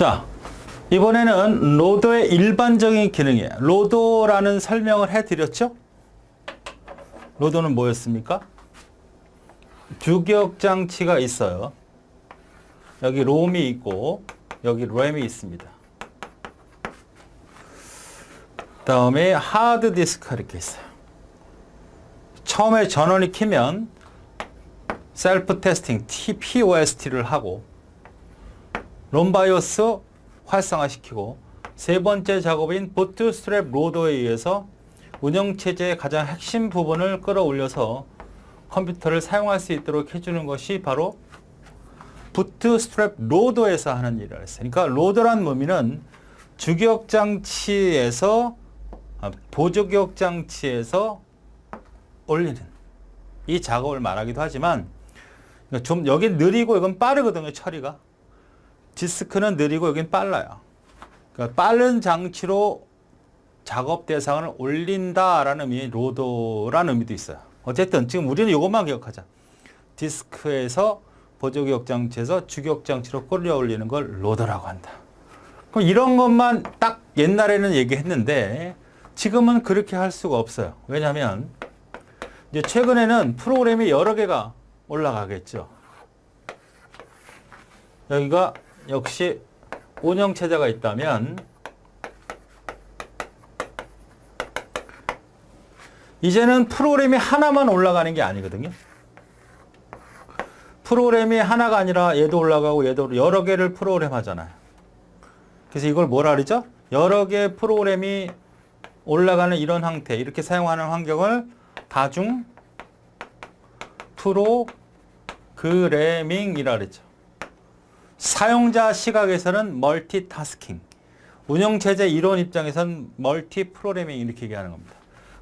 자, 이번에는 로더의 일반적인 기능이에요. 로더라는 설명을 해드렸죠? 로더는 뭐였습니까? 주기억장치가 있어요. 여기 롬이 있고 여기 램이 있습니다. 다음에 하드디스크가 이렇게 있어요. 처음에 전원이 켜면 셀프 테스팅 POST를 하고 롬바이오스 활성화시키고 세 번째 작업인 부트스트랩 로더에 의해서 운영체제의 가장 핵심 부분을 끌어올려서 컴퓨터를 사용할 수 있도록 해주는 것이 바로 부트스트랩 로더에서 하는 일을 했어요. 그러니까 로더란 의미는 주기억장치에서 보조기억장치에서 올리는 이 작업을 말하기도 하지만 좀 여기 느리고 이건 빠르거든요. 처리가. 디스크는 느리고 여긴 빨라요. 그러니까 빠른 장치로 작업 대상을 올린다라는 의미의 로더라는 의미도 있어요. 어쨌든 지금 우리는 이것만 기억하자. 디스크에서 보조기억장치에서 주기억장치로 끌어올리는 걸 로더라고 한다. 그럼 이런 것만 딱 옛날에는 얘기했는데 지금은 그렇게 할 수가 없어요. 왜냐하면 이제 최근에는 프로그램이 여러 개가 올라가겠죠. 여기가 역시 운영체제가 있다면 이제는 프로그램이 하나만 올라가는 게 아니거든요. 프로그램이 하나가 아니라 얘도 올라가고 얘도 여러 개를 프로그램 하잖아요. 그래서 이걸 뭐라 그러죠? 여러 개의 프로그램이 올라가는 이런 형태, 이렇게 사용하는 환경을 다중 프로그래밍이라 그랬죠. 사용자 시각에서는 멀티타스킹, 운영체제 이론 입장에서는 멀티 프로그래밍 이렇게 얘기하는 겁니다.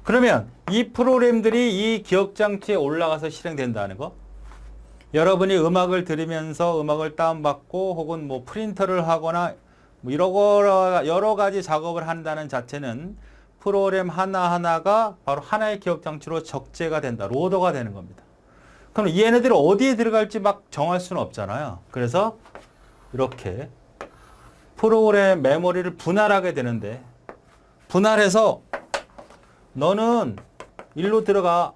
그러면 이 프로그램들이 이 기억장치에 올라가서 실행된다는 거, 여러분이 음악을 들으면서 음악을 다운받고 혹은 뭐 프린터를 하거나 뭐 여러 가지 작업을 한다는 자체는 프로그램 하나하나가 바로 하나의 기억장치로 적재가 된다. 로더가 되는 겁니다. 그럼 얘네들이 어디에 들어갈지 막 정할 수는 없잖아요. 그래서 이렇게 프로그램 메모리를 분할하게 되는데 분할해서 너는 일로 들어가.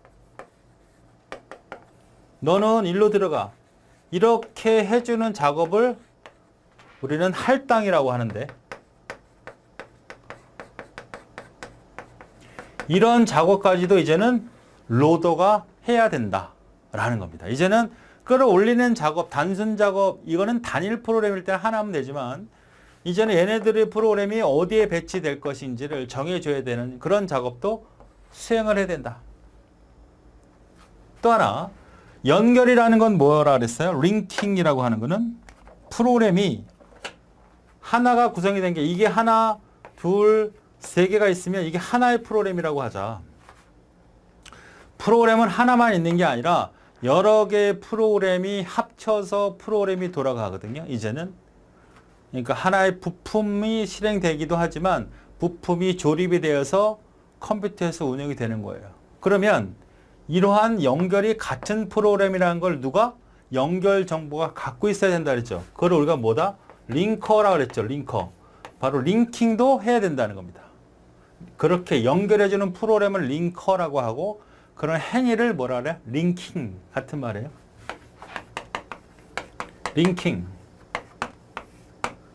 너는 일로 들어가. 이렇게 해주는 작업을 우리는 할당이라고 하는데 이런 작업까지도 이제는 로더가 해야 된다라는 겁니다. 이제는 끌어올리는 작업, 단순 작업, 이거는 단일 프로그램일 때 하나 하면 되지만 이제는 얘네들의 프로그램이 어디에 배치될 것인지를 정해줘야 되는 그런 작업도 수행을 해야 된다. 또 하나, 연결이라는 건 뭐라 그랬어요? 링킹이라고 하는 거는 프로그램이 하나가 구성이 된 게 이게 하나, 둘, 세 개가 있으면 이게 하나의 프로그램이라고 하자. 프로그램은 하나만 있는 게 아니라 여러 개의 프로그램이 합쳐서 프로그램이 돌아가거든요. 이제는. 그러니까 하나의 부품이 실행되기도 하지만 부품이 조립이 되어서 컴퓨터에서 운영이 되는 거예요. 그러면 이러한 연결이 같은 프로그램이라는 걸 누가 연결 정보가 갖고 있어야 된다 그랬죠. 그걸 우리가 뭐다? 링커라고 그랬죠. 링커. 바로 링킹도 해야 된다는 겁니다. 그렇게 연결해주는 프로그램을 링커라고 하고 그런 행위를 뭐라 그래요? 링킹 같은 말이에요. 링킹.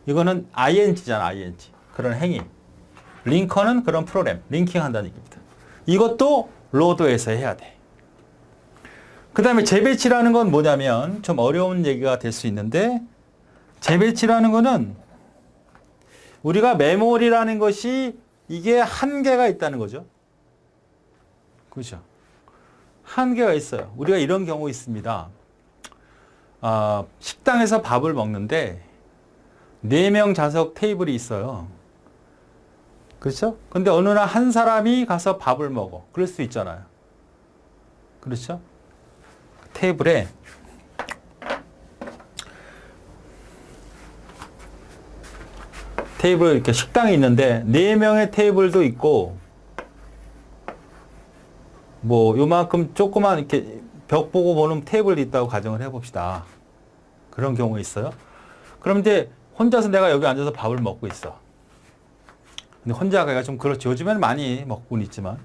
이거는 ing잖아, ing. 그런 행위. 링커는 그런 프로그램, 링킹 한다는 얘기입니다. 이것도 로더에서 해야 돼. 그 다음에 재배치라는 건 뭐냐면 좀 어려운 얘기가 될 수 있는데 재배치라는 거는 우리가 메모리라는 것이 이게 한계가 있다는 거죠. 그렇죠? 한계가 있어요. 우리가 이런 경우 있습니다. 식당에서 밥을 먹는데 4명 좌석 테이블이 있어요. 그렇죠? 근데 어느 날 한 사람이 가서 밥을 먹어. 그럴 수 있잖아요. 그렇죠? 테이블에 테이블 이렇게 식당이 있는데 4명의 테이블도 있고 뭐 요만큼 조그만 이렇게 벽 보고 보는 테이블이 있다고 가정을 해봅시다. 그런 경우가 있어요. 그럼 이제 혼자서 내가 여기 앉아서 밥을 먹고 있어. 근데 혼자 가기가 좀 그렇지. 요즘에는 많이 먹고는 있지만.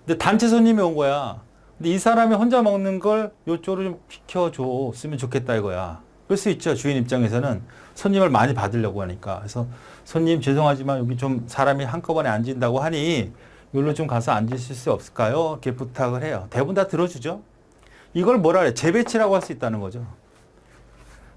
근데 단체 손님이 온 거야. 근데 이 사람이 혼자 먹는 걸 이쪽으로 좀 비켜줬으면 좋겠다 이거야. 그럴 수 있죠. 주인 입장에서는 손님을 많이 받으려고 하니까. 그래서 손님 죄송하지만 여기 좀 사람이 한꺼번에 앉는다고 하니 여기로 좀 가서 앉으실 수 없을까요? 이렇게 부탁을 해요. 대부분 다 들어주죠. 이걸 뭐라 그래? 재배치라고 할 수 있다는 거죠.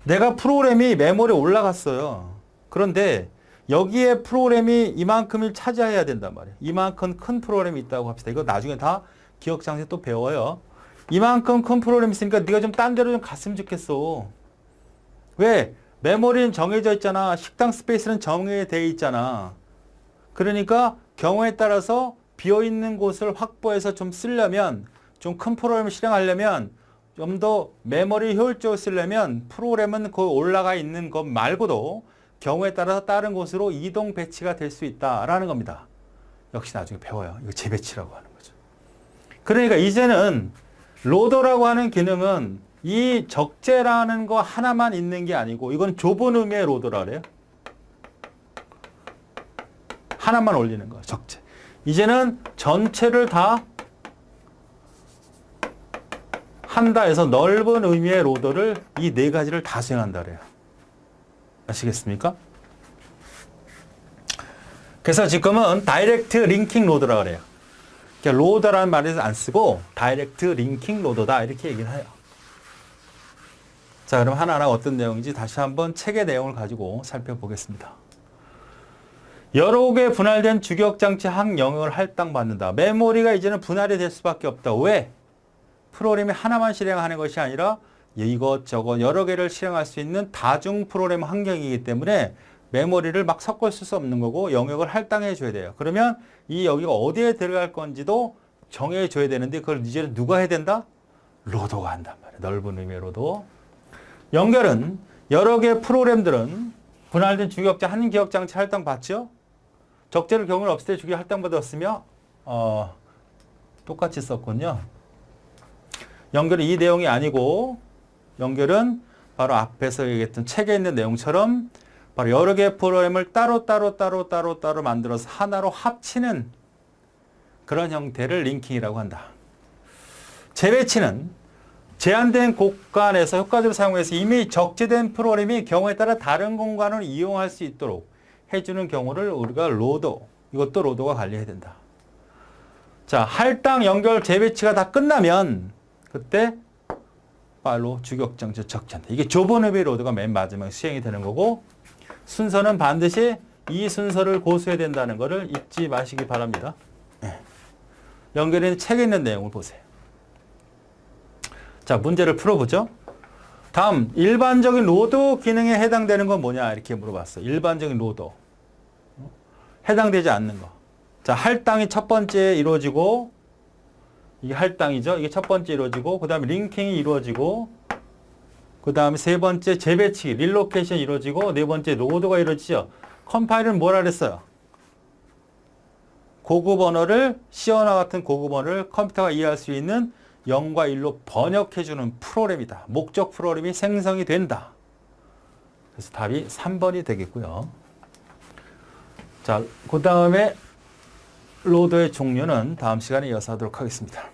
내가 프로그램이 메모리에 올라갔어요. 그런데 여기에 프로그램이 이만큼을 차지해야 된단 말이에요. 이만큼 큰 프로그램이 있다고 합시다. 이거 나중에 다 기억장치 또 배워요. 이만큼 큰 프로그램이 있으니까 네가 좀 딴 데로 좀 갔으면 좋겠어. 왜? 메모리는 정해져 있잖아. 식당 스페이스는 정해져 있잖아. 그러니까 경우에 따라서 비어있는 곳을 확보해서 좀 쓰려면, 좀 큰 프로그램을 실행하려면, 좀 더 메모리 효율적으로 쓰려면 프로그램은 그 올라가 있는 것 말고도 경우에 따라서 다른 곳으로 이동 배치가 될 수 있다라는 겁니다. 역시 나중에 배워요. 이거 재배치라고 하는 거죠. 그러니까 이제는 로더라고 하는 기능은 이 적재라는 거 하나만 있는 게 아니고 이건 좁은 의미의 로더라 그래요. 하나만 올리는 거야, 적재. 이제는 전체를 다 한다 해서 넓은 의미의 로더를 이 네 가지를 다 수행한다 그래요. 아시겠습니까? 그래서 지금은 다이렉트 링킹 로더라 그래요. 그러니까 로더라는 말을 안 쓰고 다이렉트 링킹 로더다 이렇게 얘기를 해요. 자, 그럼 하나하나 어떤 내용인지 다시 한번 책의 내용을 가지고 살펴보겠습니다. 여러 개 분할된 주격장치 한 영역을 할당받는다. 메모리가 이제는 분할이 될 수밖에 없다. 왜? 프로그램이 하나만 실행하는 것이 아니라 이것저것 여러 개를 실행할 수 있는 다중 프로그램 환경이기 때문에 메모리를 막 섞어 쓸 수 없는 거고 영역을 할당해 줘야 돼요. 그러면 이 여기가 어디에 들어갈 건지도 정해 줘야 되는데 그걸 이제는 누가 해야 된다? 로더가 한단 말이에요. 넓은 의미의 로더. 연결은 여러 개의 프로그램들은 분할된 주기억자 한 기억장치 할당받죠? 적재를 경우는 없을 때 주기 할당받았으며 똑같이 썼군요. 연결은 이 내용이 아니고 연결은 바로 앞에서 얘기했던 책에 있는 내용처럼 바로 여러 개의 프로그램을 따로 만들어서 하나로 합치는 그런 형태를 링킹이라고 한다. 재배치는 제한된 공간에서 효과적으로 사용해서 이미 적재된 프로그램이 경우에 따라 다른 공간을 이용할 수 있도록 해주는 경우를 우리가 로더, 이것도 로더가 관리해야 된다. 자, 할당, 연결, 재배치가 다 끝나면 그때 바로 주격장치 적재한다. 이게 좁은 의미의 로더가 맨 마지막에 수행이 되는 거고 순서는 반드시 이 순서를 고수해야 된다는 것을 잊지 마시기 바랍니다. 연결에는 책에 있는 내용을 보세요. 자, 문제를 풀어보죠. 다음, 일반적인 로더 기능에 해당되는 건 뭐냐 이렇게 물어봤어요. 일반적인 로더. 해당되지 않는 거. 자, 할당이 첫 번째 이루어지고 이게 할당이죠. 이게 첫 번째 이루어지고 그 다음에 링킹이 이루어지고 그 다음에 세 번째 재배치, 릴로케이션이 이루어지고 네 번째 로더가 이루어지죠. 컴파일은 뭐라 그랬어요? 고급 언어를 C언어 같은 고급 언어를 컴퓨터가 이해할 수 있는 0과 1로 번역해주는 프로그램이다. 목적 프로그램이 생성이 된다. 그래서 답이 3번이 되겠고요. 자, 그 다음에 로더의 종류는 다음 시간에 이어서 하도록 하겠습니다.